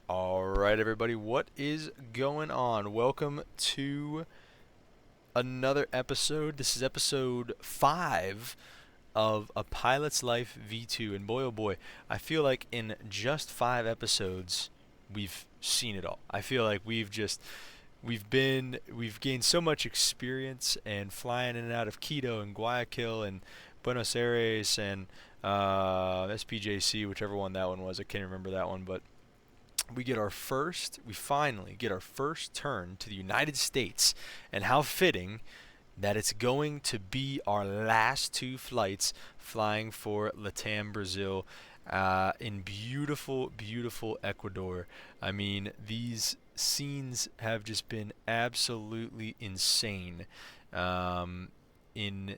All right, everybody, what is going on? Welcome to another episode. This is episode 5 of A Pilot's Life V2. And boy, oh boy, I feel like in just 5 episodes, we've seen it all. I feel like we've gained so much experience and flying in and out of Quito and Guayaquil and Buenos Aires and SPJC, whichever one that one was. I can't remember that one, but we finally get our first turn to the United States, and how fitting that it's going to be our last two flights flying for Latam Brazil in beautiful, beautiful Ecuador. I mean, these scenes have just been absolutely insane in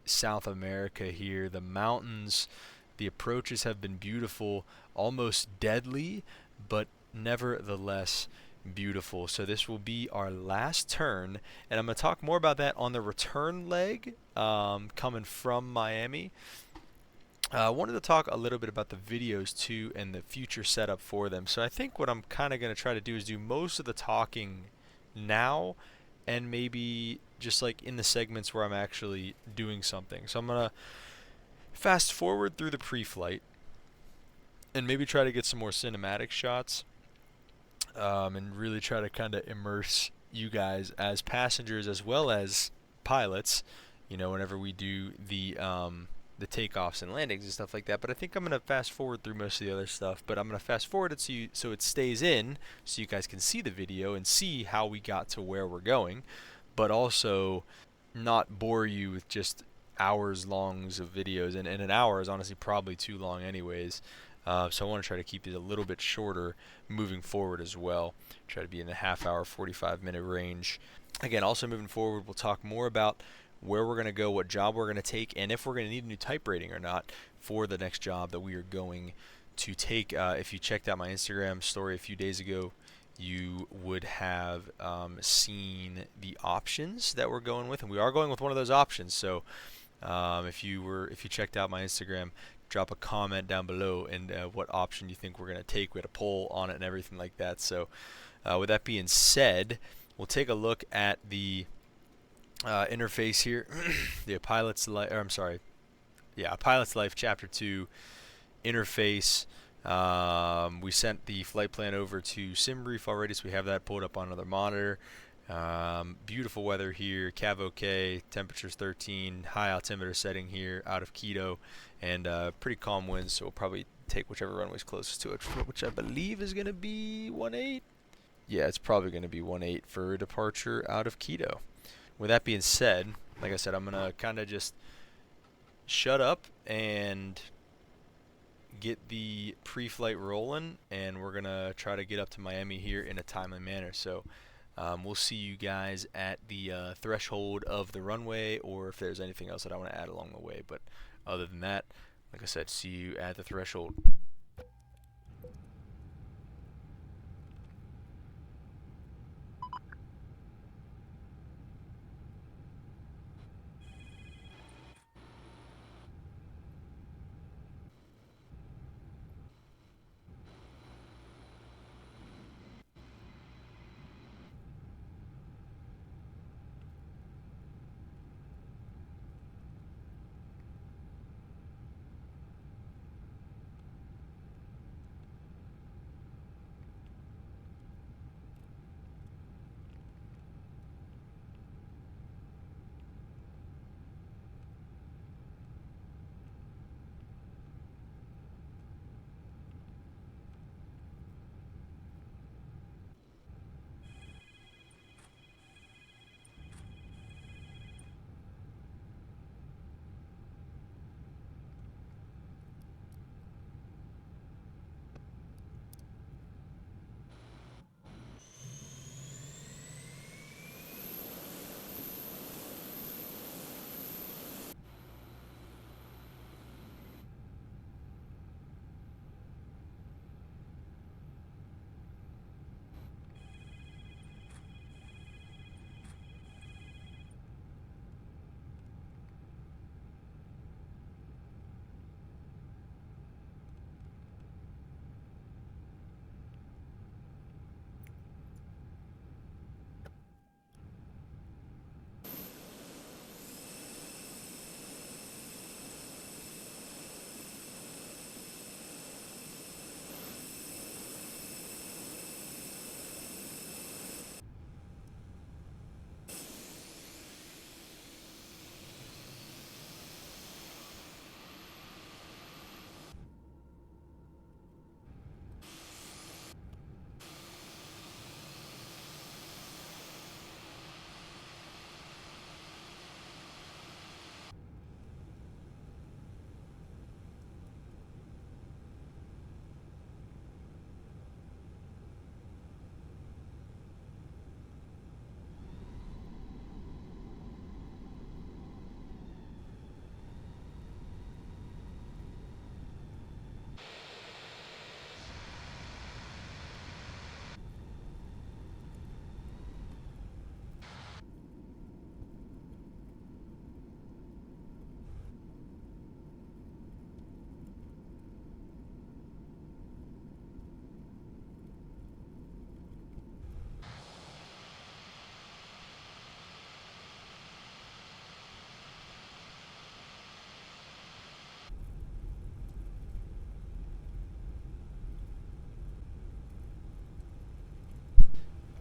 South America here. The mountains, the approaches have been beautiful, almost deadly, but nevertheless beautiful. So this will be our last turn, and I'm going to talk more about that on the return leg coming from Miami. I wanted to talk a little bit about the videos too and the future setup for them. So I think what I'm kind of going to try to do is do most of the talking now, and maybe just like in the segments where I'm actually doing something. So I'm going to fast forward through the pre-flight and maybe try to get some more cinematic shots, and really try to kind of immerse you guys as passengers as well as pilots, whenever we do the takeoffs and landings and stuff like that. But I think I'm going to fast forward through most of the other stuff, but I'm going to fast forward it so it stays in so you guys can see the video and see how we got to where we're going, but also not bore you with just hours longs of videos, and an hour is honestly probably too long anyways. So I want to try to keep it a little bit shorter moving forward as well. Try to be in the half hour, 45-minute range. Again, also moving forward, we'll talk more about where we're going to go, what job we're going to take, and if we're going to need a new type rating or not for the next job that we are going to take. If you checked out my Instagram story a few days ago, you would have seen the options that we're going with, and we are going with one of those options. So if you checked out my Instagram, drop a comment down below and what option you think we're going to take. We had a poll on it and everything like that. So with that being said, we'll take a look at the interface here. The Pilot's Life, or I'm sorry, yeah, Pilot's Life Chapter 2 interface. We sent the flight plan over to SimBrief already, so we have that pulled up on another monitor. Beautiful weather here, Cav OK, temperature's 13, high altimeter setting here out of Quito, and pretty calm winds, so we'll probably take whichever runway's closest to it, which I believe is going to be 18. Yeah, it's probably going to be 18 for departure out of Quito. With that being said, like I said, I'm going to kind of just shut up and get the pre-flight rolling, and we're going to try to get up to Miami here in a timely manner. So we'll see you guys at the threshold of the runway, or if there's anything else that I want to add along the way. But other than that, like I said, see you at the threshold.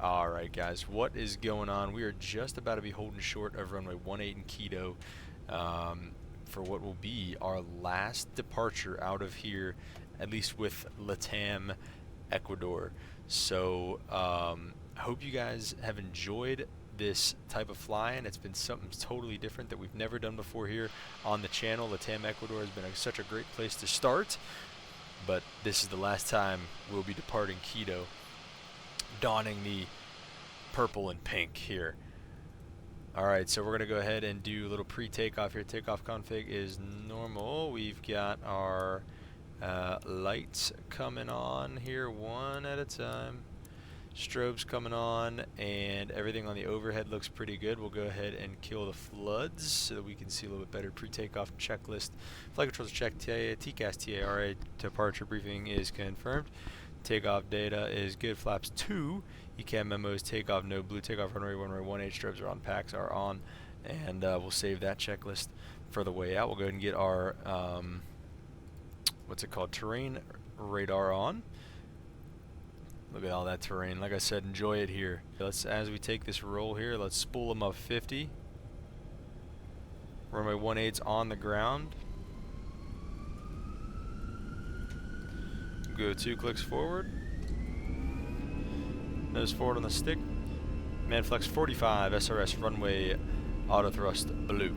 Alright guys, what is going on? We are just about to be holding short of runway 18 in Quito for what will be our last departure out of here, at least with Latam Ecuador. So I hope you guys have enjoyed this type of flying. It's been something totally different that we've never done before here on the channel. Latam Ecuador has been such a great place to start, but this is the last time we'll be departing Quito, donning the purple and pink here. Alright, so we're going to go ahead and do a little pre-takeoff here. Takeoff config is normal. We've got our lights coming on here one at a time. Strobes coming on, and everything on the overhead looks pretty good. We'll go ahead and kill the floods so that we can see a little bit better. Pre-takeoff checklist. Flight controls check. TCAS TARA departure briefing is confirmed. Takeoff data is good. Flaps 2. ECAM memos. Takeoff no blue. Takeoff runway 18. Strobes are on. Packs are on. And we'll save that checklist for the way out. We'll go ahead and get our what's it called? Terrain radar on. Look at all that terrain. Like I said, enjoy it here. Let's, as we take this roll here, let's spool them up 50. Runway 18's on the ground. Go 2 clicks forward. Nose forward on the stick. Manflex 45, SRS runway auto thrust blue.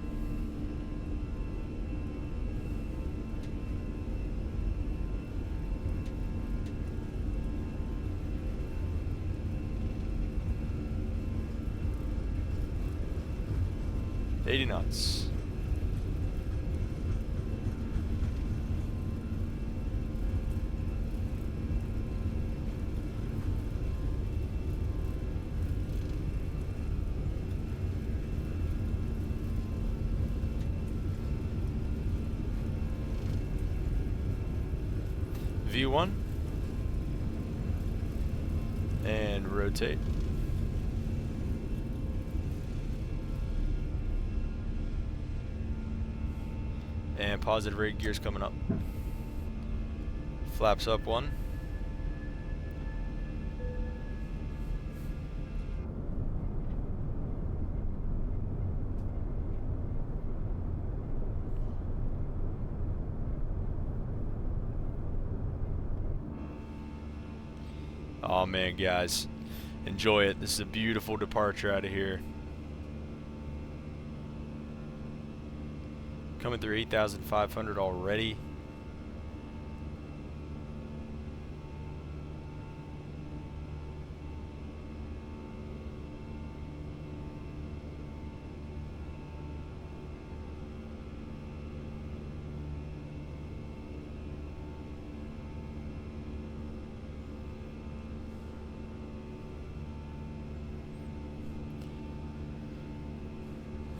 $80 knots. V1 and rotate. And positive rate gears coming up. Flaps up 1. Oh man, guys, enjoy it. This is a beautiful departure out of here. Coming through 8,500 already.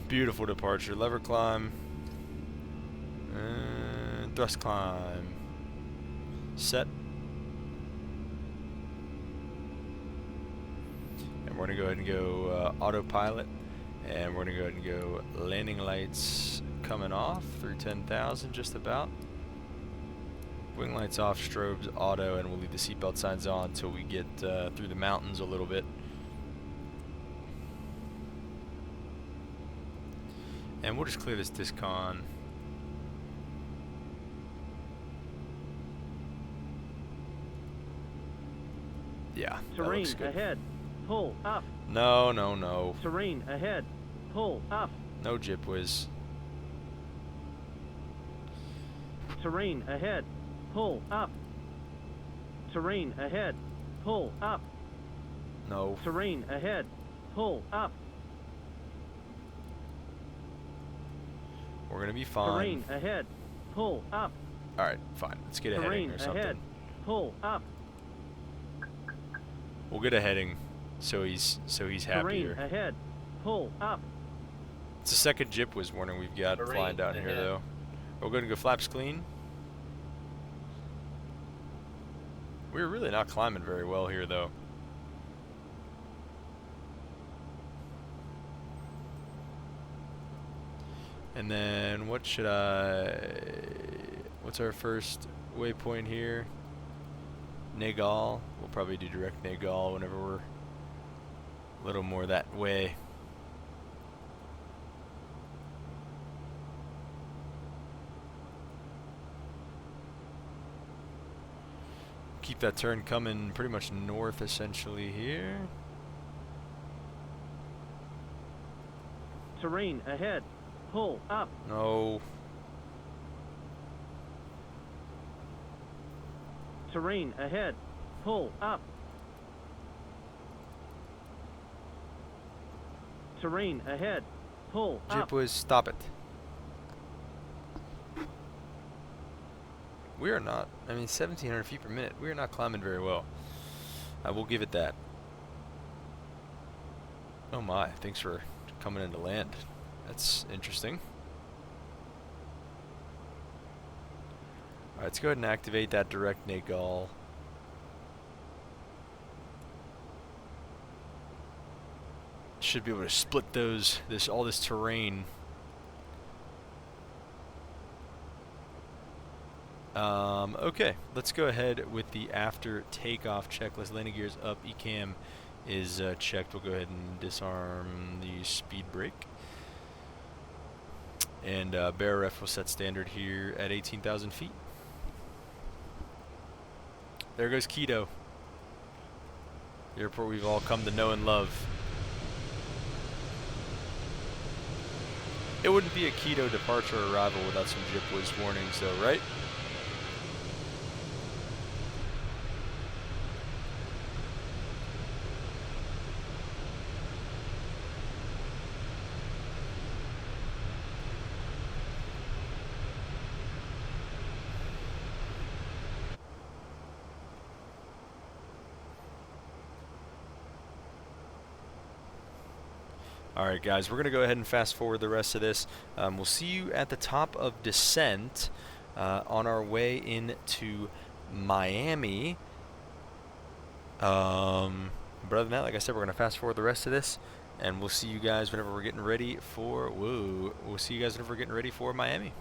Beautiful departure. Lever climb. And thrust climb. Set. And we're going to go ahead and go autopilot. And we're going to go ahead and go landing lights coming off through 10,000 just about. Wing lights off, strobes auto, and we'll leave the seatbelt signs on until we get through the mountains a little bit. And we'll just clear this discon. Yeah, terrain looks good. ahead. Pull up. No, no, no. Terrain ahead. Pull up. No jip whiz. Terrain ahead. Pull up. Terrain ahead. Pull up. No. Terrain ahead. Pull up. We're gonna be fine. Terrain ahead. Pull up. Alright, fine. Let's get a Terrain heading or something. ahead. Pull up. We'll get a heading so he's happier. Terrain ahead. Pull up. It's the second jip whiz warning we've got Terrain flying down here ahead. though. We're gonna go flaps clean. We're really not climbing very well here though. And then what should what's our first waypoint here? Nagal. We'll probably do direct Nagal whenever we're a little more that way. Keep that turn coming pretty much north essentially here. Terrain ahead. Pull up. No. Terrain ahead. Pull up. Terrain ahead. Pull up. Jipwas, stop it. We are not, I mean, 1,700 feet per minute. We are not climbing very well. I will give it that. Oh my, thanks for coming into land. That's interesting. Alright, let's go ahead and activate that direct Nagal. Should be able to split all this terrain. Okay, let's go ahead with the after takeoff checklist. Landing gears up, ECAM is checked. We'll go ahead and disarm the speed brake. And bear ref will set standard here at 18,000 feet. There goes Quito, the airport we've all come to know and love. It wouldn't be a Quito departure or arrival without some Jipwas warnings though, right? Alright guys, we're going to go ahead and fast forward the rest of this. We'll see you at the top of descent on our way into Miami. But other than that, like I said, we're going to fast forward the rest of this. And we'll see you guys whenever we're getting ready for... Whoa. We'll see you guys whenever we're getting ready for Miami.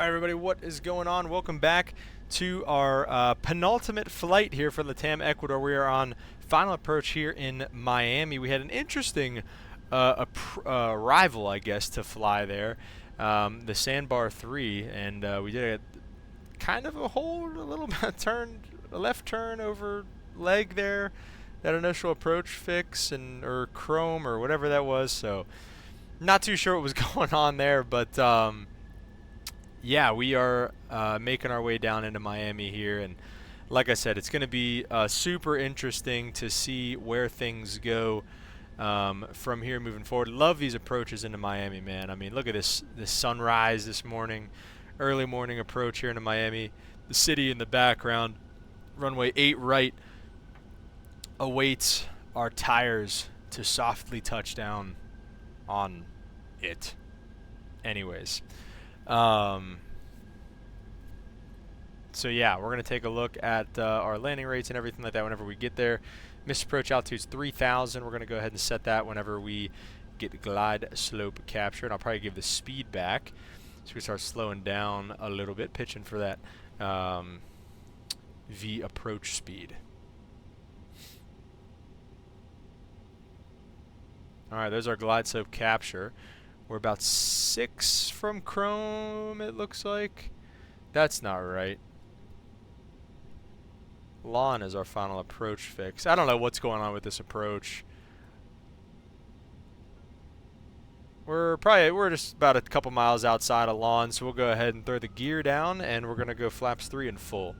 Alright everybody, what is going on? Welcome back to our penultimate flight here for Latam Ecuador. We are on final approach here in Miami. We had an interesting arrival, I guess, to fly there. The Sandbar 3, and we did a kind of a little turn, a left turn over leg there. That initial approach fix or chrome or whatever that was, so not too sure what was going on there, but yeah, we are making our way down into Miami here, and like I said, it's going to be super interesting to see where things go from here moving forward. Love these approaches into Miami, man. I mean, look at this sunrise this morning, early morning approach here into Miami. The city in the background, runway 8 right awaits our tires to softly touch down on it. Anyways. So yeah, we're going to take a look at our landing rates and everything like that whenever we get there. Missed approach altitude is 3,000. We're going to go ahead and set that whenever we get glide slope captured. I'll probably give the speed back. So we start slowing down a little bit, pitching for that V approach speed. Alright, there's our glide slope capture. We're about 6 from chrome, it looks like. That's not right. Lawn is our final approach fix. I don't know what's going on with this approach. We're just about a couple miles outside of Lawn, so we'll go ahead and throw the gear down, and we're going to go flaps 3 in full.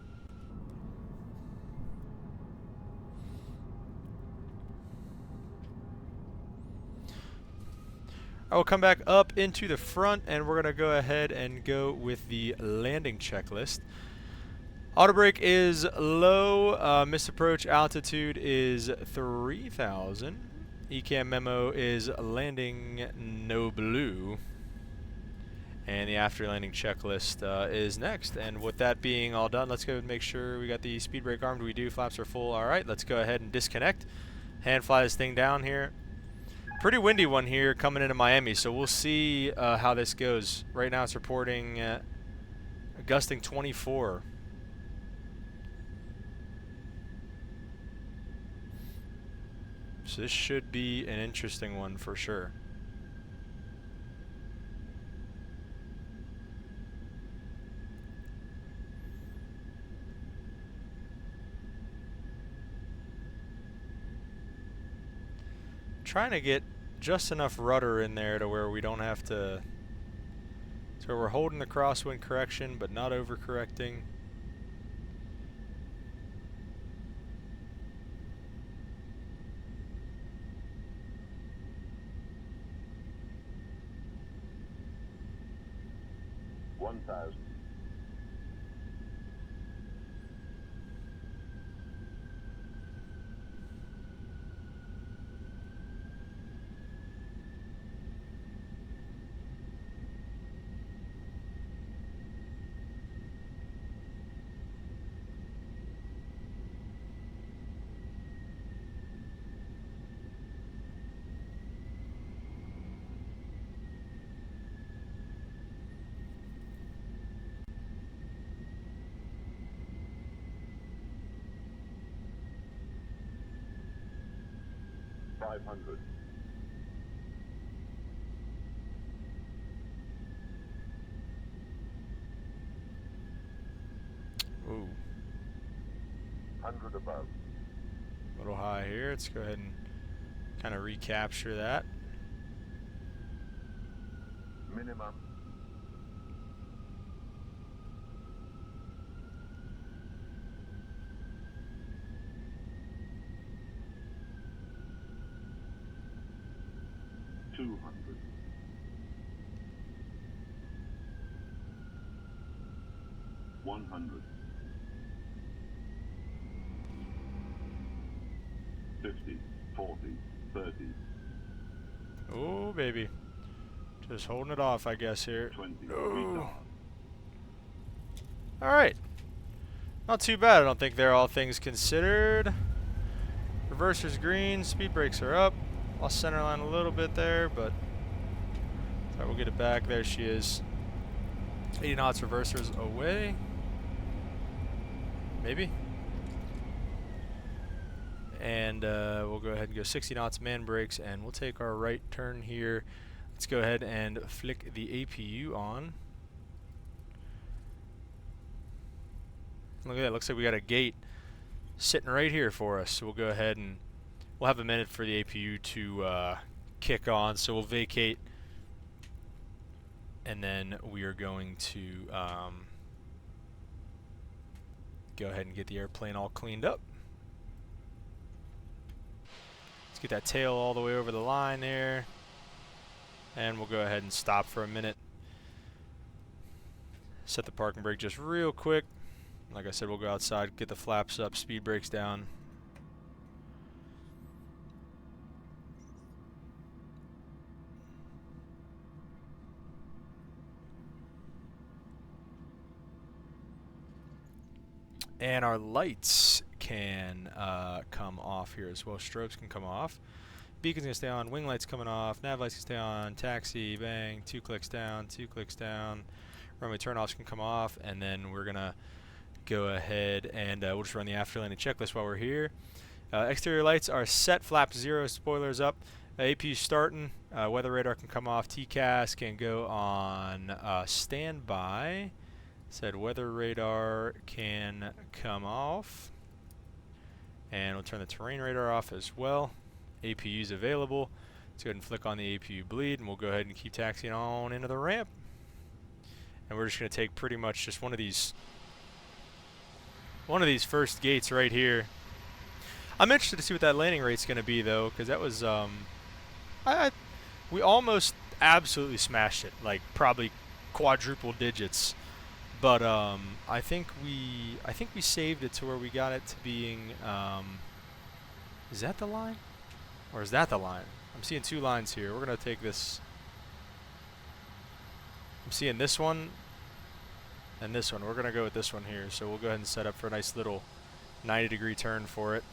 I will come back up into the front, and we're going to go ahead and go with the landing checklist. Auto brake is low. Missed approach altitude is 3,000. ECAM memo is landing no blue. And the after landing checklist is next. And with that being all done, let's go and make sure we got the speed brake armed. We do. Flaps are full. All right, let's go ahead and disconnect. Hand fly this thing down here. Pretty windy one here coming into Miami, so we'll see how this goes. Right now it's reporting gusting 24. So this should be an interesting one for sure. Trying to get just enough rudder in there to where we don't have to, so we're holding the crosswind correction but not overcorrecting. Ooh. 100 above. A little high here. Let's go ahead and kind of recapture that. Minimum. $200. 100. 50, 40, 30. Oh, baby. Just holding it off, I guess, here. 20. Oh. Alright. Not too bad, I don't think there, all things considered. Reverser's green, speed brakes are up. Lost center line a little bit there, but alright, we'll get it back. There she is. 80 knots reversers away. Maybe. And we'll go ahead and go 60 knots man brakes, and we'll take our right turn here. Let's go ahead and flick the APU on. Look at that, looks like we got a gate sitting right here for us. So we'll go ahead and we'll have a minute for the APU to kick on. So we'll vacate, and then we are going to go ahead and get the airplane all cleaned up. Let's get that tail all the way over the line there. And we'll go ahead and stop for a minute. Set the parking brake just real quick. Like I said, we'll go outside, get the flaps up, speed brakes down. And our lights can come off here as well. Strobes can come off. Beacon's going to stay on. Wing lights coming off. Nav lights can stay on. Taxi, bang. 2 clicks down. 2 clicks down. Runway turnoffs can come off. And then we're going to go ahead and we'll just run the after landing checklist while we're here. Exterior lights are set. Flap 0. Spoilers up. APU starting. Weather radar can come off. TCAS can go on standby. Said weather radar can come off. And we'll turn the terrain radar off as well. APU's available. Let's go ahead and flick on the APU bleed, and we'll go ahead and keep taxiing on into the ramp. And we're just going to take pretty much just one of these first gates right here. I'm interested to see what that landing rate's going to be, though, because that was we almost absolutely smashed it, like probably quadruple digits. But I think we saved it to where we got it to being is that the line? Or is that the line? I'm seeing 2 lines here. We're going to take this. I'm seeing this one and this one. We're going to go with this one here. So we'll go ahead and set up for a nice little 90-degree turn for it.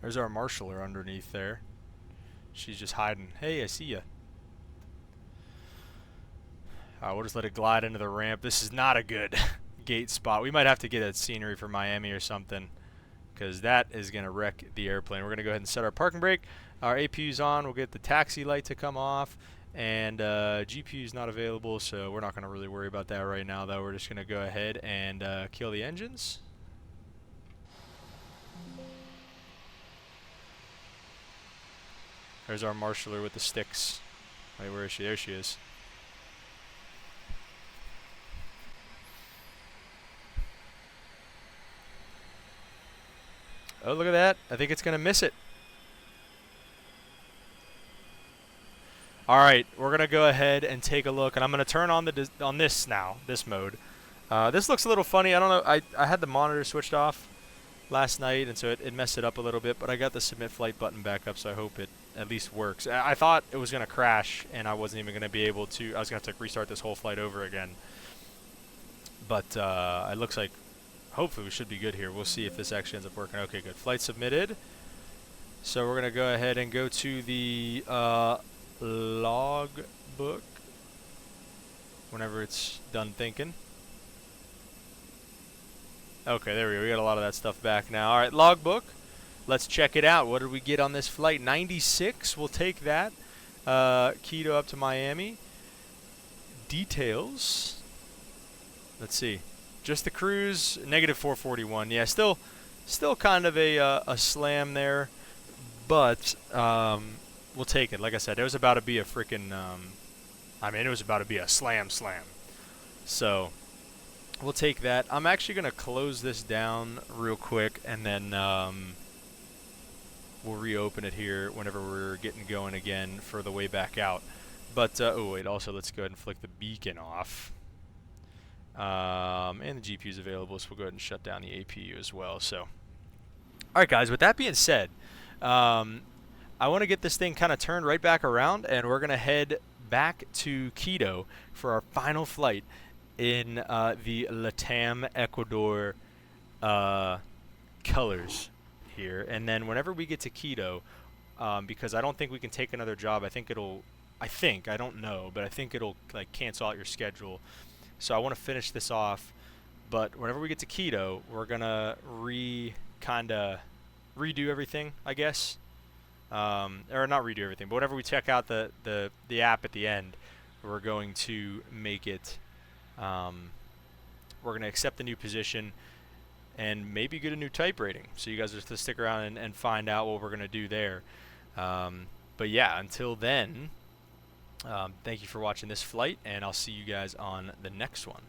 There's our marshaller underneath there. She's just hiding. Hey, I see ya. We'll just let it glide into the ramp. This is not a good gate spot. We might have to get that scenery for Miami or something, because that is going to wreck the airplane. We're going to go ahead and set our parking brake. Our APU's on. We'll get the taxi light to come off. And GPU's not available, so we're not going to really worry about that right now, though. We're just going to go ahead and kill the engines. There's our marshaller with the sticks. Wait, where is she? There she is. Oh, look at that. I think it's going to miss it. All right, we're going to go ahead and take a look, and I'm going to turn on this now, this mode. This looks a little funny. I don't know. I had the monitor switched off last night, and so it messed it up a little bit, but I got the submit flight button back up, so I hope it at least works. I thought it was going to crash, and I wasn't even going to be able to. I was going to have to restart this whole flight over again. But it looks like hopefully we should be good here. We'll see if this actually ends up working. Okay, good. Flight submitted. So we're going to go ahead and go to the log book whenever it's done thinking. Okay, there we go. We got a lot of that stuff back now. All right, logbook. Let's check it out. What did we get on this flight? 96. We'll take that. Quito up to Miami. Details. Let's see. Just the cruise. Negative 441. Yeah, still kind of a slam there, but we'll take it. Like I said, it was about to be a freaking. It was about to be a slam. So. We'll take that. I'm actually going to close this down real quick, and then we'll reopen it here whenever we're getting going again for the way back out. But, oh wait, also let's go ahead and flick the beacon off. And the GPU is available, so we'll go ahead and shut down the APU as well. So, alright guys, with that being said, I want to get this thing kind of turned right back around, and we're going to head back to Quito for our final flight in the Latam Ecuador colors here. And then whenever we get to Quito, because I don't think we can take another job, I don't know, but I think it'll like cancel out your schedule. So I want to finish this off, but whenever we get to Quito, we're gonna kinda redo everything, I guess. Or not redo everything, but whenever we check out the app at the end, we're going to make it. We're going to accept the new position and maybe get a new type rating. So you guys are to stick around and find out what we're going to do there. But yeah, until then, thank you for watching this flight, and I'll see you guys on the next one.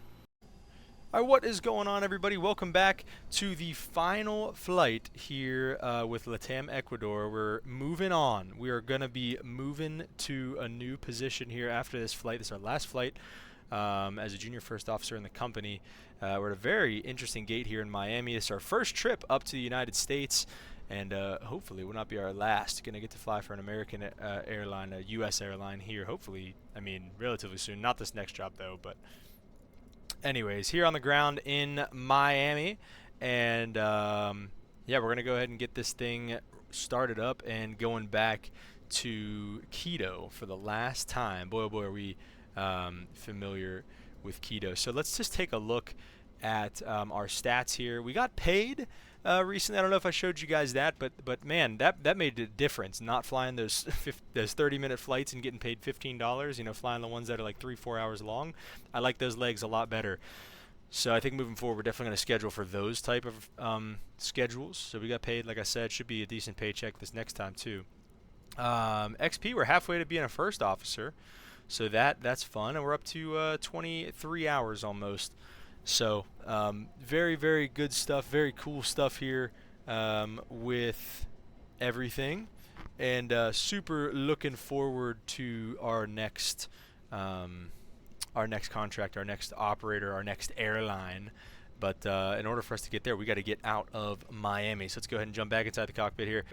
Alright, what is going on, everybody? Welcome back to the final flight here with Latam Ecuador. We're moving on. We are going to be moving to a new position here after this flight. This is our last flight as a junior first officer in the company. We're at a very interesting gate here in Miami. This is our first trip up to the United States, and hopefully it will not be our last. Going to get to fly for an American airline, a U.S. airline here, hopefully, I mean, relatively soon. Not this next job, though, but anyways, here on the ground in Miami, and yeah, we're going to go ahead and get this thing started up and going back to Quito for the last time. Boy, oh boy, are we familiar with Quito. So let's just take a look at our stats here. We got paid recently. I don't know if I showed you guys that, but man, that made a difference. Not flying those 30-minute flights and getting paid $15. You know, flying the ones that are like 3-4 hours long. I like those legs a lot better. So I think moving forward, we're definitely going to schedule for those type of schedules. So we got paid, like I said, should be a decent paycheck this next time too. XP, we're halfway to being a first officer, so that's fun, and we're up to 23 hours almost. So very, very good stuff, very cool stuff here with everything, and super looking forward to our next contract, our next operator, our next airline. But in order for us to get there, we got to get out of Miami. So let's go ahead and jump back inside the cockpit here.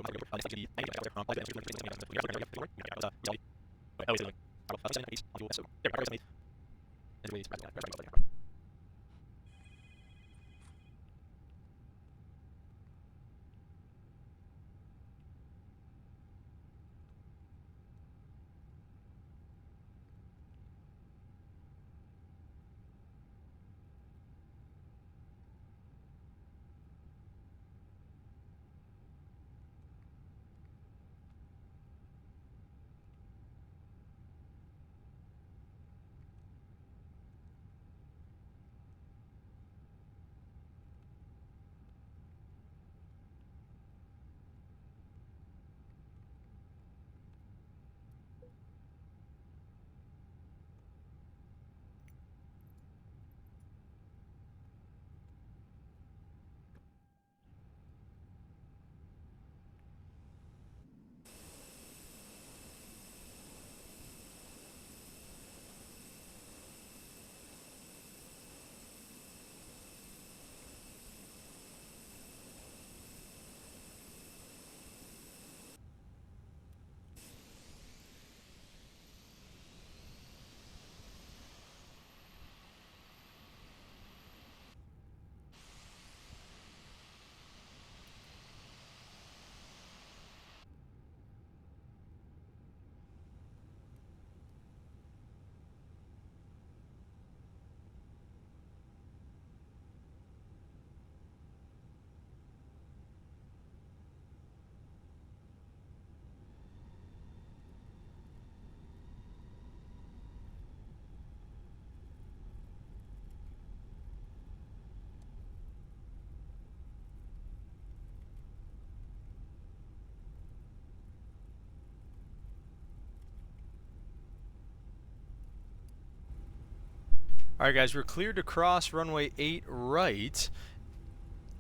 Alright guys, we're cleared to cross runway 8 right,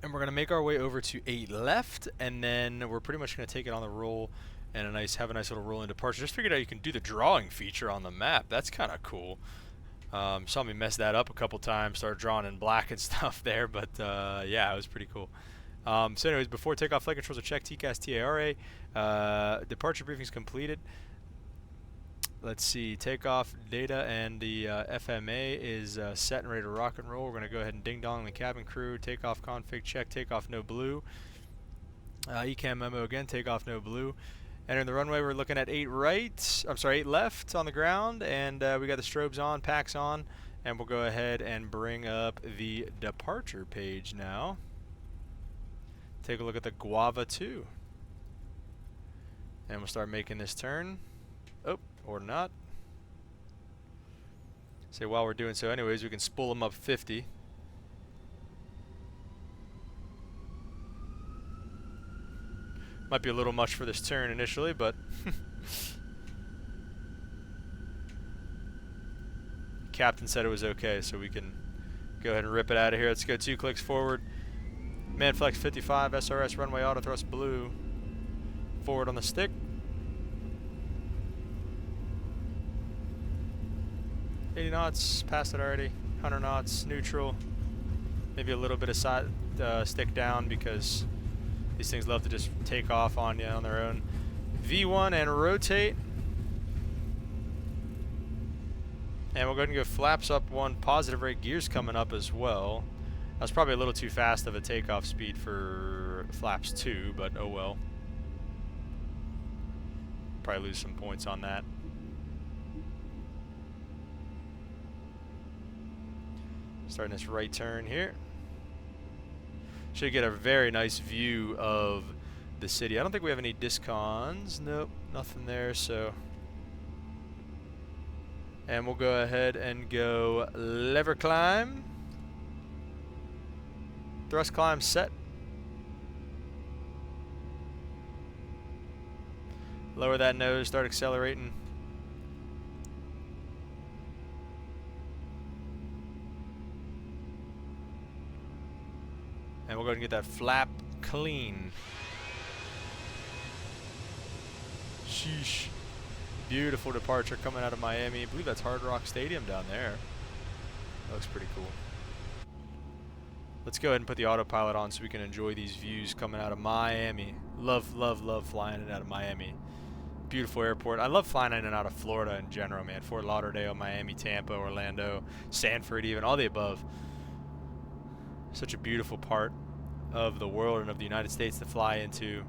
and we're going to make our way over to 8 left, and then we're pretty much going to take it on the roll and have a nice little roll in departure. Just figured out you can do the drawing feature on the map. That's kind of cool. Saw me mess that up a couple times, started drawing in black and stuff there, but yeah, it was pretty cool. So anyways, before takeoff, flight controls are checked. TCAS TARA. Departure briefing is completed. Let's see, takeoff data and the FMA is set and ready to rock and roll. We're going to go ahead and ding-dong the cabin crew. Takeoff config check, takeoff no blue. ECAM memo again, takeoff no blue. Entering the runway, we're looking at 8 left on the ground, and we got the strobes on, packs on, and we'll go ahead and bring up the departure page now. Take a look at the Guava 2. And we'll start making this turn. Oh, or not. Say while we're doing so anyways, we can spool them up 50. Might be a little much for this turn initially, but Captain said it was okay, so we can go ahead and rip it out of here. Let's go 2 clicks forward. Manflex 55, SRS runway auto thrust blue. Forward on the stick. 80 knots, passed it already. 100 knots, neutral. Maybe a little bit of side stick down because these things love to just take off on you on their own. V1 and rotate. And we'll go ahead and go flaps up 1, positive rate, gears coming up as well. That's probably a little too fast of a takeoff speed for flaps 2, but oh well. Probably lose some points on that. Starting this right turn here. Should get a very nice view of the city. I don't think we have any discons. Nope, nothing there, so. And we'll go ahead and go lever climb. Thrust climb set. Lower that nose, start accelerating. And we'll go ahead and get that flap clean. Sheesh. Beautiful departure coming out of Miami. I believe that's Hard Rock Stadium down there. That looks pretty cool. Let's go ahead and put the autopilot on so we can enjoy these views coming out of Miami. Love, love, love flying it out of Miami. Beautiful airport. I love flying in and out of Florida in general, man. Fort Lauderdale, Miami, Tampa, Orlando, Sanford even, all the above. Such a beautiful part of the world and of the United States to fly into.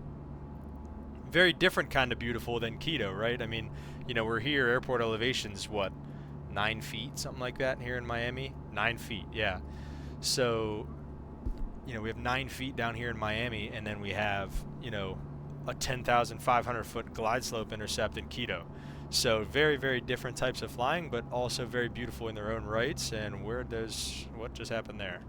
Very different kind of beautiful than Quito, right? I mean, you know, we're here, airport elevation's what, 9 feet, something like that here in Miami? 9 feet, yeah. So, you know, we have 9 feet down here in Miami, and then we have, you know, a 10,500 foot glide slope intercept in Quito. So very, very different types of flying, but also very beautiful in their own rights. And what just happened there?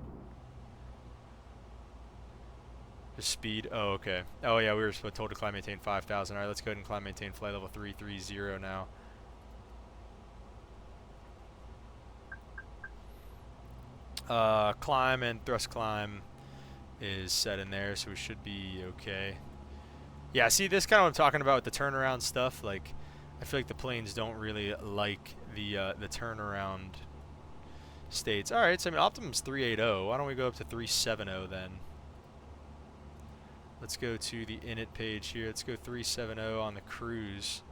The speed, oh, okay. Oh yeah, we were told to climb maintain 5,000. All right, let's go ahead and climb maintain flight level 330 now. Climb and thrust climb is set in there, so we should be okay. Yeah, see, this kind of what I'm talking about with the turnaround stuff. Like, I feel like the planes don't really like the turnaround states. All right, so I mean, Optimum's 380. Why don't we go up to 370 then? Let's go to the init page here. Let's go 370 on the cruise.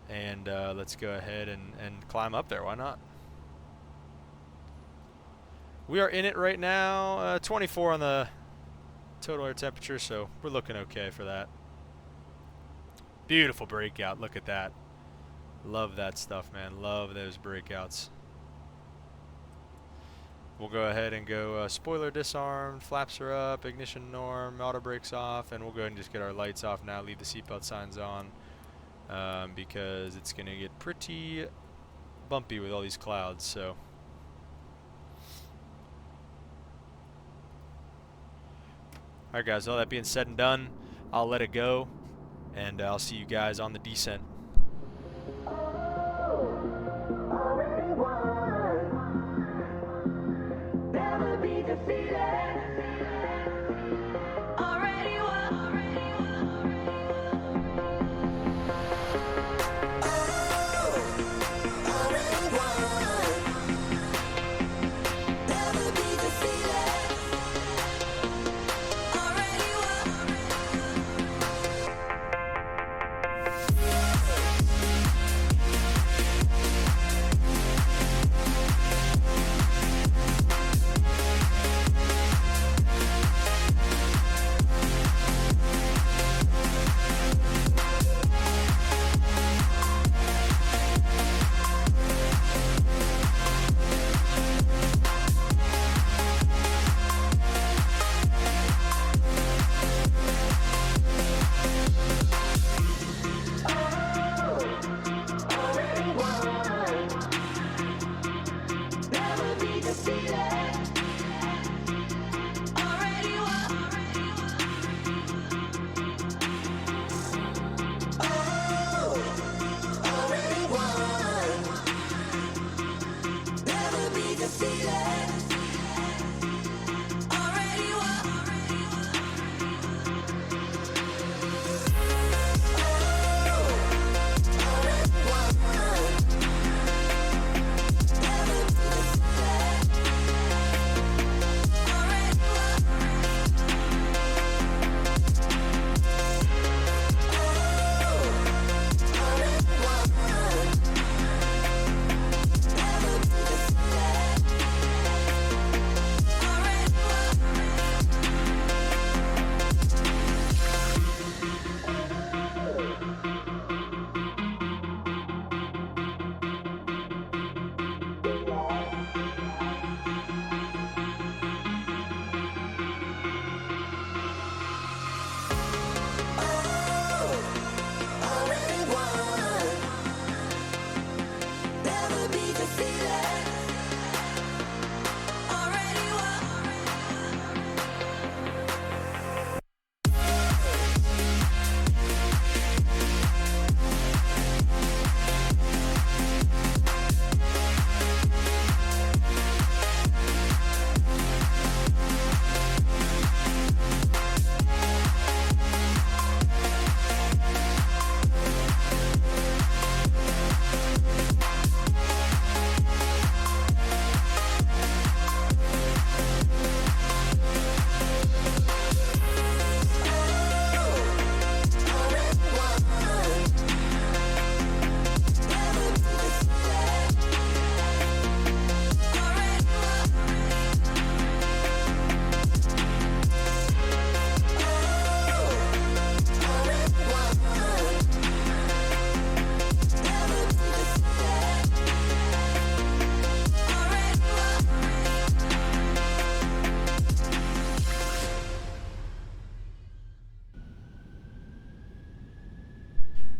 And let's go ahead and climb up there. Why not? We are in it right now. 24 on the total air temperature, so we're looking okay for that. Beautiful breakout. Look at that. Love that stuff, man. Love those breakouts. We'll go ahead and go spoiler disarmed, flaps are up, ignition norm, auto brakes off, and we'll go ahead and just get our lights off now, leave the seatbelt signs on, because it's going to get pretty bumpy with all these clouds. So alright guys, all that being said and done, I'll let it go, and I'll see you guys on the descent.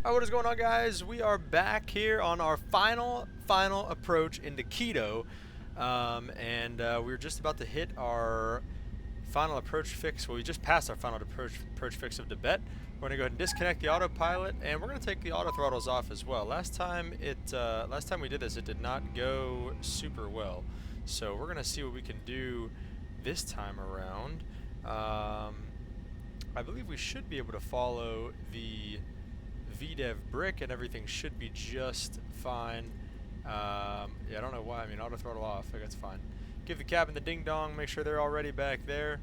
Alright, what is going on, guys? We are back here on our final approach into Quito, and we're just about to hit our final approach fix. Well, we just passed our final approach fix of Tibet. We're gonna go ahead and disconnect the autopilot, and we're gonna take the auto throttles off as well. Last time we did this, it did not go super well, so we're gonna see what we can do this time around. I believe we should be able to follow the VDEV brick and everything should be just fine. Yeah, I don't know why. I mean, auto throttle off. I think that's fine. Give the cabin the ding dong. Make sure they're already back there.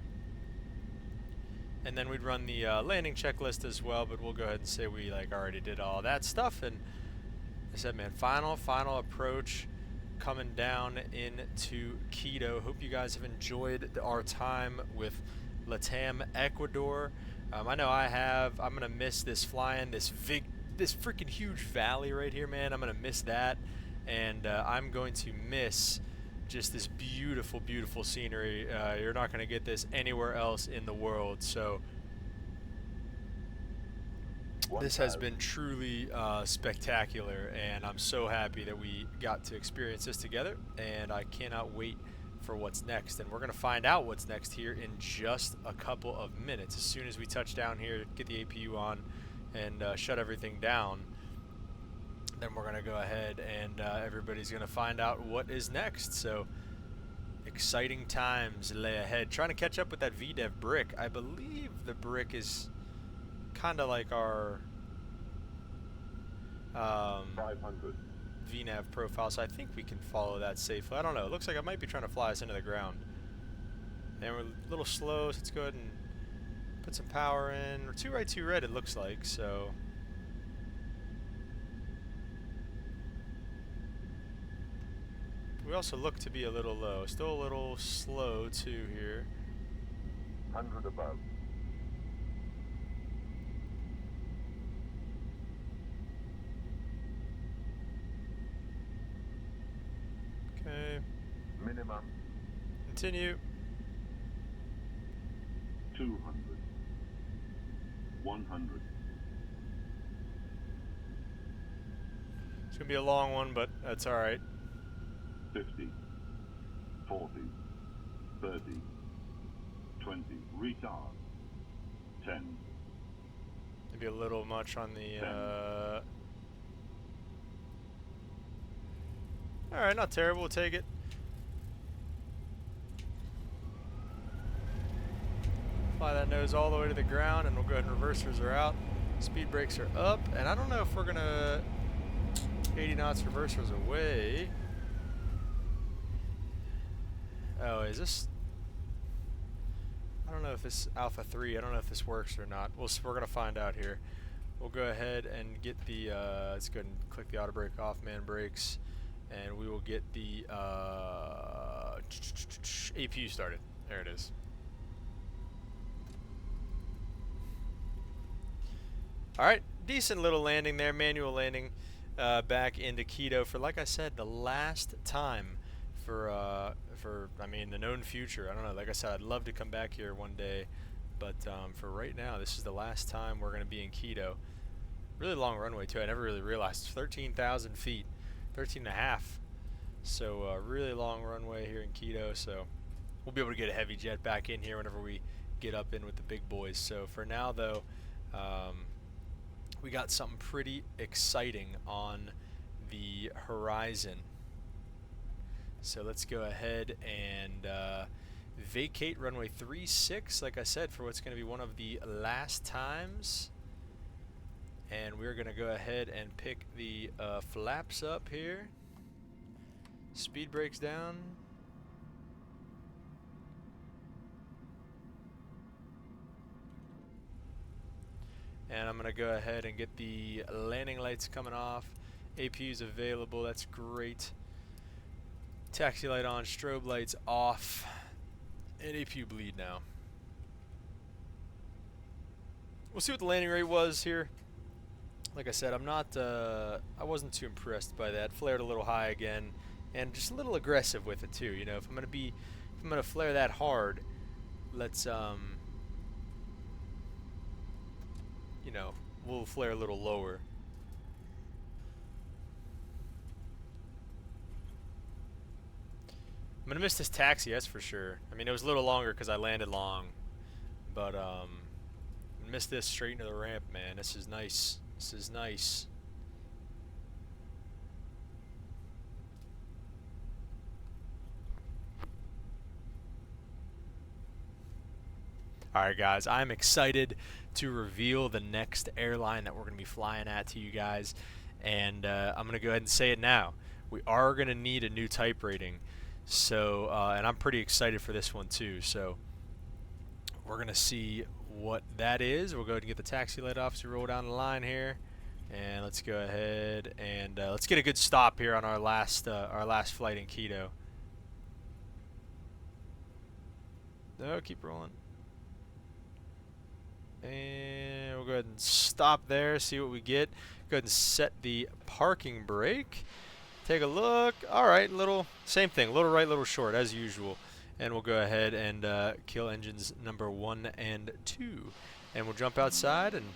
And then we'd run the landing checklist as well. But we'll go ahead and say we already did all that stuff. And I said, man, final approach coming down into Quito. Hope you guys have enjoyed our time with Latam Ecuador. I know I have. I'm gonna miss this flying this freaking huge valley right here, man. I'm gonna miss that, and I'm going to miss just this beautiful, beautiful scenery. You're not gonna get this anywhere else in the world. So this has been truly spectacular, and I'm so happy that we got to experience this together, and I cannot wait for what's next. And we're going to find out what's next here in just a couple of minutes. As soon as we touch down here, get the APU on, and shut everything down, then we're going to go ahead and everybody's going to find out what is next. So exciting times lay ahead. Trying to catch up with that VDEV brick. I believe the brick is kind of like our 500. VNAV profile, so I think we can follow that safely. I don't know. It looks like it might be trying to fly us into the ground. And we're a little slow, so let's go ahead and put some power in. We're 2 right, 2 red, it looks like, so. We also look to be a little low. Still a little slow, too, here. 100 above. Okay. Minimum Continue. 200. 100. It's gonna be a long one, but that's alright. 50. 40. 30. 20. Retard. 10. Maybe a little much on the, Alright, not terrible, we'll take it. Fly that nose all the way to the ground, and we'll go ahead and reversers are out. Speed brakes are up, and I don't know if we're gonna 80 knots reversers away. Oh, is this? I don't know if this Alpha 3, I don't know if this works or not. We're gonna find out here. We'll go ahead and get the, let's go ahead and click the auto brake off, man brakes. And we will get the APU started. There it is. Alright, decent little landing there, manual landing back into Quito for, like I said, the last time for I mean, the known future. I don't know, like I said, I'd love to come back here one day, but for right now, this is the last time we're going to be in Quito. Really long runway, too. I never really realized. It's 13,000 feet. 13 and a half. So really long runway here in Quito, so we'll be able to get a heavy jet back in here whenever we get up in with the big boys. So for now, though, we got something pretty exciting on the horizon. So let's go ahead and vacate runway 36, like I said, for what's going to be one of the last times. And we're going to go ahead and pick the flaps up here. Speed brakes down. And I'm going to go ahead and get the landing lights coming off. APU's available, that's great. Taxi light on, strobe lights off. And APU bleed now. We'll see what the landing rate was here. Like I said, I wasn't too impressed by that. Flared a little high again, and just a little aggressive with it too. You know, if I'm gonna flare that hard, let's you know, we'll flare a little lower. I'm gonna miss this taxi, that's for sure. I mean, it was a little longer because I landed long, but missed this straight into the ramp, man. This is nice. This is nice. Alright guys, I'm excited to reveal the next airline that we're going to be flying at to you guys, and I'm going to go ahead and say it now. We are going to need a new type rating, so and I'm pretty excited for this one too, so we're going to see what that is. We'll go ahead and get the taxi light off so we roll down the line here, and let's go ahead and let's get a good stop here on our last flight in Quito. No, keep rolling. And we'll go ahead and stop there, see what we get. Go ahead and set the parking brake. Take a look. Alright, same thing, little right, little short, as usual. And we'll go ahead and kill engines number 1 and 2. And we'll jump outside and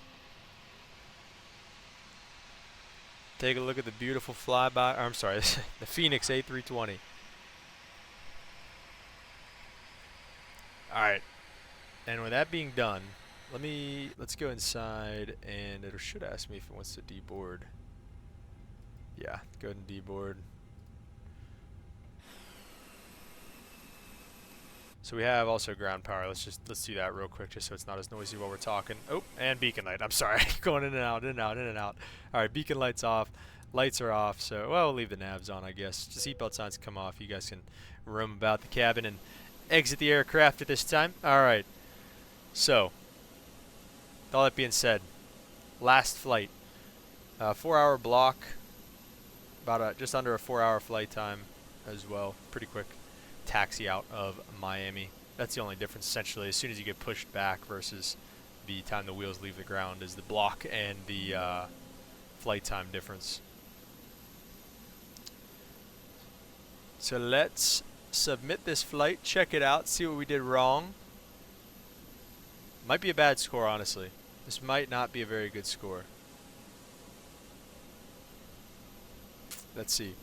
take a look at the beautiful flyby. I'm sorry, the Phoenix A320. Alright, and with that being done, let's go inside, and it should ask me if it wants to deboard. Yeah, go ahead and deboard. So we have also ground power. Let's do that real quick just so it's not as noisy while we're talking. Oh, and beacon light. I'm sorry. Going in and out, in and out, in and out. Alright, beacon light's off. Lights are off, so well, we'll leave the navs on, I guess. Just seatbelt signs come off. You guys can roam about the cabin and exit the aircraft at this time. Alright. So, with all that being said, last flight, 4-hour block, about just under a 4-hour flight time as well. Pretty quick taxi out of Miami. That's the only difference essentially. As soon as you get pushed back versus the time the wheels leave the ground is the block and the flight time difference. So let's submit this flight, check it out, see what we did wrong. Might be a bad score, honestly. This might not be a very good score. Let's see.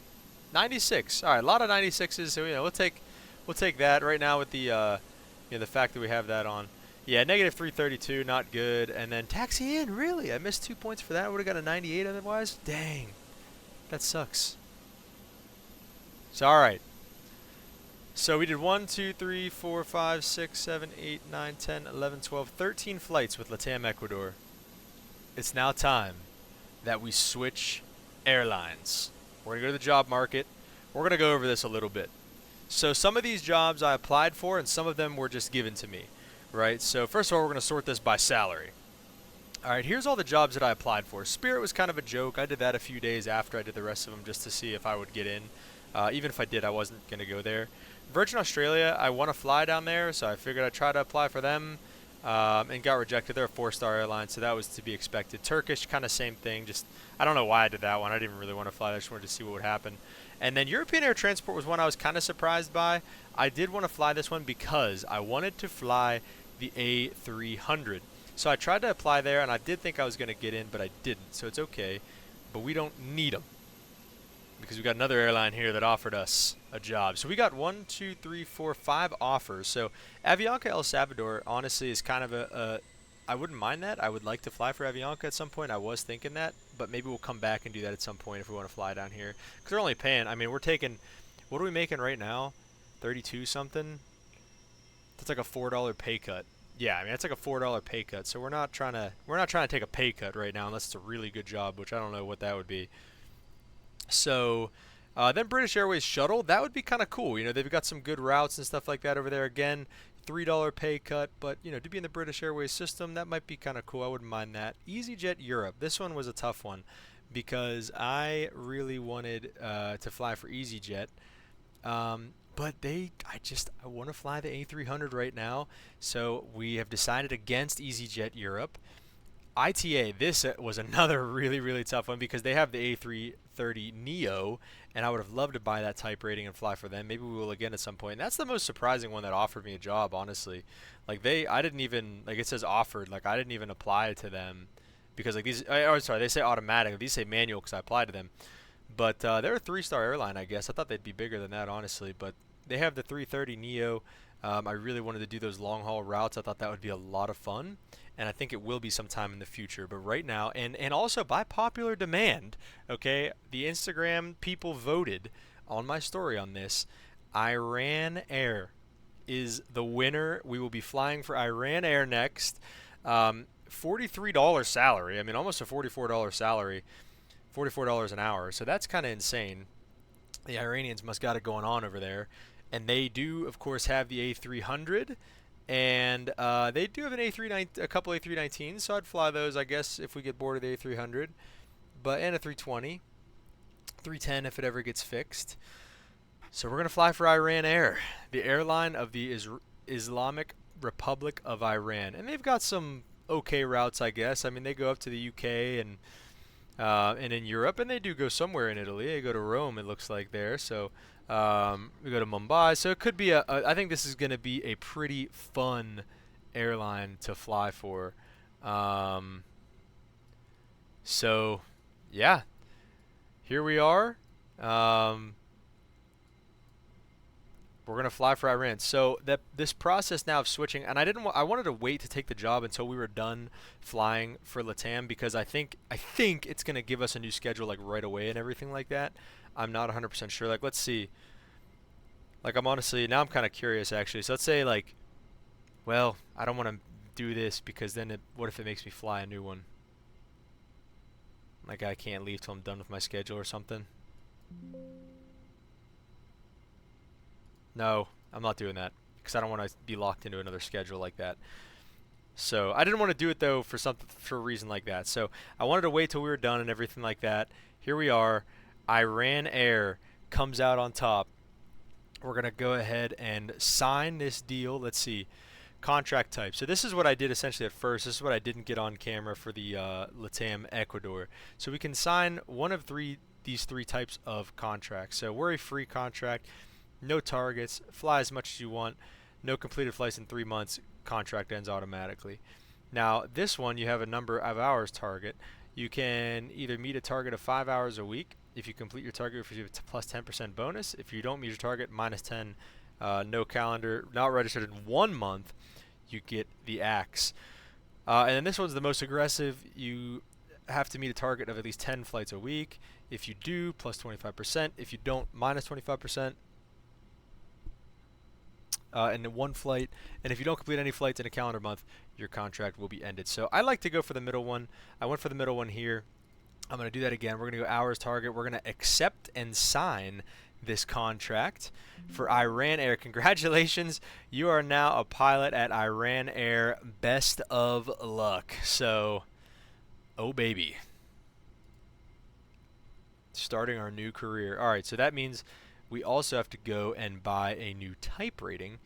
96. All right, a lot of 96s. So we'll take that right now with the the fact that we have that on. Yeah, negative 332, not good. And then taxi in, really? I missed 2 points for that. I would have got a 98 otherwise. Dang, that sucks. So all right. So we did 1, 2, 3, 4, 5, 6, 7, 8, 9, 10, 11, 12, 13 flights with Latam Ecuador. It's now time that we switch airlines. We're going to go to the job market. We're going to go over this a little bit. So some of these jobs I applied for and some of them were just given to me, right? So first of all, we're going to sort this by salary. All right, here's all the jobs that I applied for. Spirit was kind of a joke. I did that a few days after I did the rest of them just to see if I would get in. Even if I did, I wasn't going to go there. Virgin Australia, I want to fly down there, so I figured I'd try to apply for them and got rejected. They're a 4-star airline, so that was to be expected. Turkish, kind of same thing. Just I don't know why I did that one. I didn't really want to fly. I just wanted to see what would happen. And then European Air Transport was one I was kind of surprised by. I did want to fly this one because I wanted to fly the A300. So I tried to apply there, and I did think I was going to get in, but I didn't, so it's okay. But we don't need them, because we got another airline here that offered us a job. So we got 1, 2, 3, 4, 5 offers. So Avianca El Salvador honestly is kind of I wouldn't mind that. I would like to fly for Avianca at some point. I was thinking that, but maybe we'll come back and do that at some point if we want to fly down here. Because they're only paying, I mean, we're taking, what are we making right now? 32 something? That's like a $4 pay cut. Yeah, I mean, that's like a $4 pay cut. So we're not trying to take a pay cut right now unless it's a really good job, which I don't know what that would be. So then British Airways shuttle, that would be kind of cool. You know, they've got some good routes and stuff like that over there. Again, $3 pay cut, but you know, to be in the British Airways system, that might be kind of cool. I wouldn't mind that. EasyJet Europe, this one was a tough one because I really wanted to fly for EasyJet, but I want to fly the A300 right now, so we have decided against EasyJet Europe. ITA, this was another really, really tough one because they have the A330 Neo, and I would have loved to buy that type rating and fly for them. Maybe we will again at some point. And that's the most surprising one that offered me a job, honestly. Like I didn't even, like it says offered, like I didn't even apply to them because like these, sorry, they say automatic. These say manual because I applied to them. But they're a 3-star airline, I guess. I thought they'd be bigger than that, honestly. But they have the 330 Neo. I really wanted to do those long haul routes. I thought that would be a lot of fun, and I think it will be sometime in the future. But right now, and also by popular demand, okay, the Instagram people voted on my story on this. Iran Air is the winner. We will be flying for Iran Air next. $43 salary. I mean, almost a $44 salary. $44 an hour. So that's kind of insane. The Iranians must got it going on over there. And they do, of course, have the A300. And they do have an a couple A319s. So I'd fly those, I guess, if we get bored of the A300. And a 320. 310 if it ever gets fixed. So we're going to fly for Iran Air, the airline of the Islamic Republic of Iran. And they've got some okay routes, I guess. I mean, they go up to the UK and in Europe, and they do go somewhere in Italy. They go to Rome, it looks like there. So we go to Mumbai. So it could be I think this is going to be a pretty fun airline to fly for. So, yeah, here we are. We're gonna fly for Iran. So that this process now of switching, and I wanted to wait to take the job until we were done flying for Latam because I think it's gonna give us a new schedule like right away and everything like that. I'm not 100% sure. Like, let's see. Like, I'm honestly now I'm kind of curious actually. So let's say like, well, I don't want to do this because then what if it makes me fly a new one? Like I can't leave till I'm done with my schedule or something. No, I'm not doing that because I don't want to be locked into another schedule like that. So I didn't want to do it though for a reason like that. So I wanted to wait till we were done and everything like that. Here we are. Iran Air comes out on top. We're gonna go ahead and sign this deal. Let's see, contract type. So this is what I did essentially at first. This is what I didn't get on camera for the Latam Ecuador. So we can sign one of these three types of contracts. So we're a free contract. No targets, fly as much as you want, no completed flights in 3 months, contract ends automatically. Now, this one, you have a number of hours target. You can either meet a target of 5 hours a week. If you complete your target, you receive a plus 10% bonus. If you don't meet your target, minus 10, no calendar, not registered in 1 month, you get the axe. And then this one's the most aggressive. You have to meet a target of at least 10 flights a week. If you do, plus 25%. If you don't, minus 25%. In one flight, and if you don't complete any flights in a calendar month, your contract will be ended. So I like to go for the middle one. I went for the middle one here. I'm going to do that again. We're going to go hours target. We're going to accept and sign this contract for Iran Air. Congratulations. You are now a pilot at Iran Air. Best of luck. So, oh baby. Starting our new career. All right, so that means we also have to go and buy a new type rating.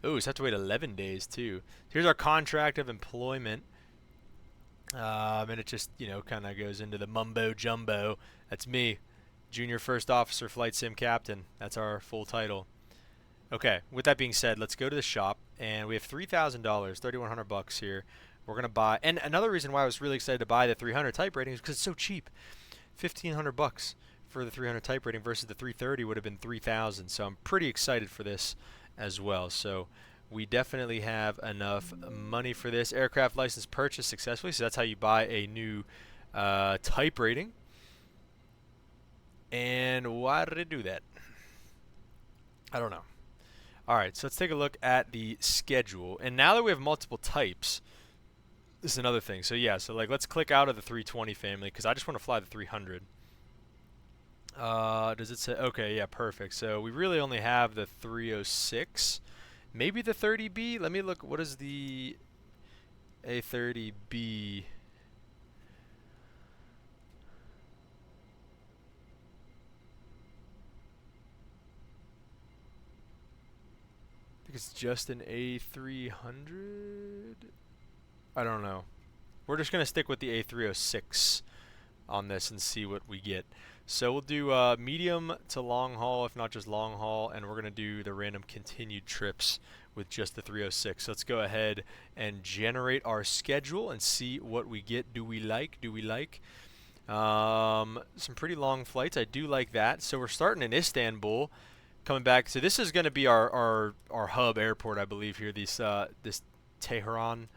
Oh, so I have to wait 11 days too. Here's our contract of employment. And it just, kind of goes into the mumbo jumbo. That's me, Junior First Officer Flight Sim Captain. That's our full title. Okay, with that being said, let's go to the shop. And we have $3,000, $3,100 here. We're going to buy, and another reason why I was really excited to buy the 300 type rating is because it's so cheap. $1,500 for the 300 type rating versus the 330 would have been $3,000. So I'm pretty excited for this as well. So we definitely have enough money for this. Aircraft license purchased successfully. So that's how you buy a new type rating. And why did it do that? I don't know. All right, so let's take a look at the schedule. And now that we have multiple types, this is another thing. So yeah, so like let's click out of the 320 family because I just want to fly the 300. Does it say? Okay, yeah, perfect. So we really only have the 306. Maybe the 30B? Let me look. What is the A30B? I think it's just an A300. I don't know. We're just going to stick with the A306 on this and see what we get. So we'll do medium to long haul, if not just long haul, and we're going to do the random continued trips with just the 306. So let's go ahead and generate our schedule and see what we get. Do we like? Some pretty long flights. I do like that. So we're starting in Istanbul. coming back. So this is going to be our hub airport, I believe, here. This Tehran,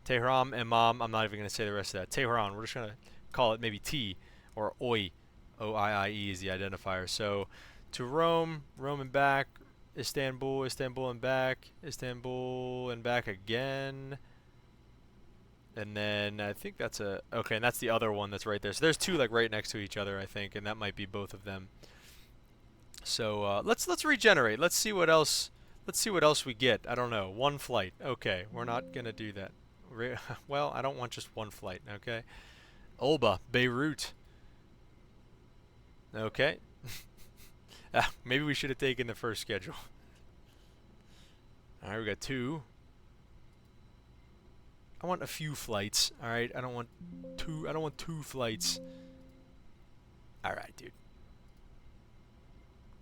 Imam. I'm not even going to say the rest of that. Tehran. We're just going to call it maybe T or OI. OIIE is the identifier. So to Rome, Rome and back, Istanbul, Istanbul and back, Istanbul and back again. And then I think that's okay, and that's the other one that's right there. So there's two like right next to each other, I think, and that might be both of them. So let's regenerate. Let's see what else. Let's see what else we get. I don't know. One flight. Okay, we're not gonna do that. Well, I don't want just one flight. Okay. Olba, Beirut. Okay. Maybe we should have taken the first schedule. All right, we got two. I want a few flights. All right, I don't want two. I don't want two flights. All right, dude.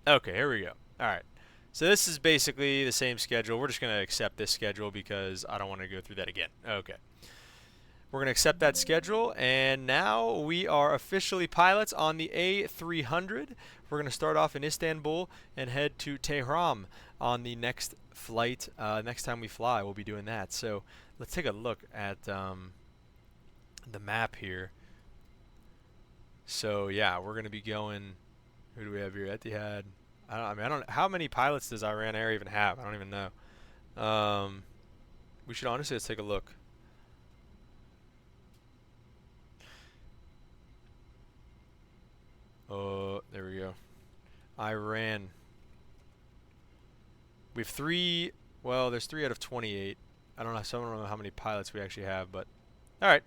Okay, here we go. All right. So this is basically the same schedule. We're just going to accept this schedule because I don't want to go through that again. Okay. We're going to accept that schedule, and now we are officially pilots on the A300. We're going to start off in Istanbul and head to Tehran on the next flight. Next time we fly, we'll be doing that. So let's take a look at the map here. So yeah, we're going to be going. Who do we have here? Etihad. I don't. How many pilots does Iran Air even have? I don't even know. We should honestly let's take a look. Oh, there we go. Iran. We have 3. Well, there's 3 out of 28. I don't know. So I don't know how many pilots we actually have, but all right.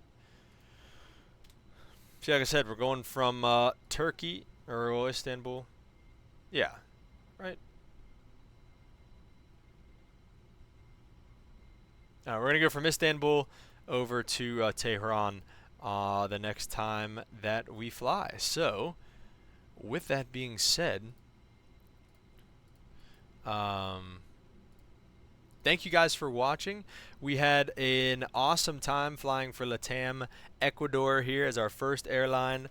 See, like I said, we're going from Turkey or Istanbul. Yeah, right. We're gonna go from Istanbul over to Tehran the next time that we fly. So, with that being said, thank you guys for watching. We had an awesome time flying for Latam Ecuador here as our first airline.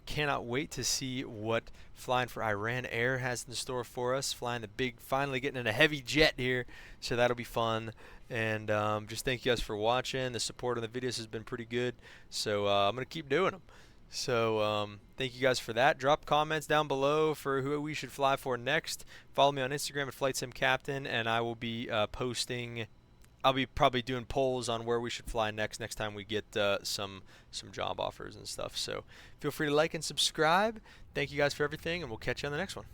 Cannot wait to see what flying for Iran Air has in store for us. Flying the big, finally getting in a heavy jet here, so that'll be fun. And just thank you guys for watching. The support on the videos has been pretty good, so I'm gonna keep doing them. So thank you guys for that. Drop comments down below for who we should fly for next. Follow me on Instagram at FlightSimCaptain, and I will be posting. I'll be probably doing polls on where we should fly next time we get some job offers and stuff. So feel free to like and subscribe. Thank you guys for everything, and we'll catch you on the next one.